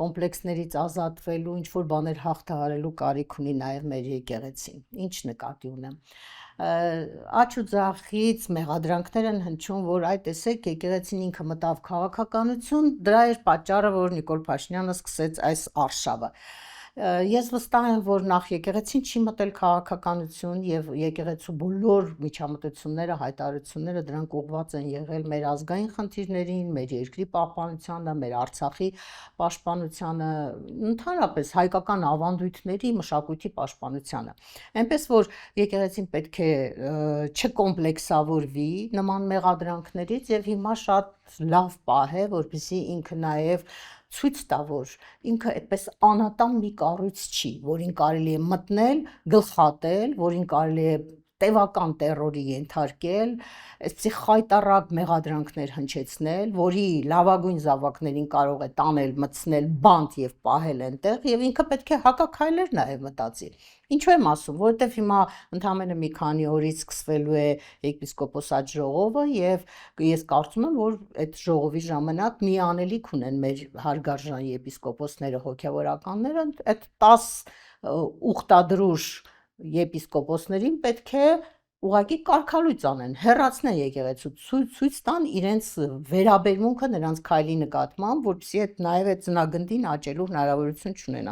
կոմպլեքսներից ազատվելու, ինչ-որ բաներ հաղթահարելու կարիք ունի նաև մեր եկեղեցին։ Ինչ նկատի ունեմ։ Աճ ու ձախից մեղադրանքներ են հնչում, որ այ տեսեք, եկեղեցին ինքը մտավ քաղաքականություն, դրա էր պատճառը, որ Նիկոլ Փաշինյանը սկսեց այս արշավը։ Ես վստահ եմ, որ նախ եկեղեցին չի մտել քաղաքականություն եւ եկեղեցու բոլոր միջամտությունները, հայտարարությունները դրանք ուղղված են եղել մեր ազգային խնդիրներին, մեր երկրի պահպանությանը, մեր Արցախի պաշտպանությանը, ընդհանրապես հայկական ավանդույթների, մշակույթի պաշտպանությանը։ Այնպես որ եկեղեցին պետք է չկոմպլեքսավորվի նման մեղադրանքներից եւ հիմա շատ լավ պահ է, որպեսզի ինքը նաեւ ցույց տա, որ ինքը այդպես անատամ մի կառույց չի, որին կարելի է մտնել, գլխատել, որին կարելի է տևական տերորի ենթարկել, այսպիսի խայտառակ մեղադրանքներ հնչեցնել, որի լավագույն զավակներին կարող է տանել, մտցնել բանտ եւ պահել այնտեղ, եւ ինքը պետք է հակաքայլեր նաեւ մտածի։ Ինչու եմ ասում, որովհետեւ հիմա ընդամենը մի քանի օրից սկսվելու է եպիսկոպոսաց ժողովը եւ ես կարծում եմ, որ այդ ժողովի ժամանակ մի անելիք ունեն մեր հարգարժան եպիսկոպոսները, հոգեվորականները, այդ 10 ուխտադրուժ եպիսկոպոսներին պետք է ուղղակի կարգալույծ անեն, հեռացնեն եկեղեցու, ցույց տան իրենց վերաբերմունքը նրանց քայլի նկատմամբ, որպեսզի այդ նաև այդ ծնագնդին աճելու հնարավորություն չունենա։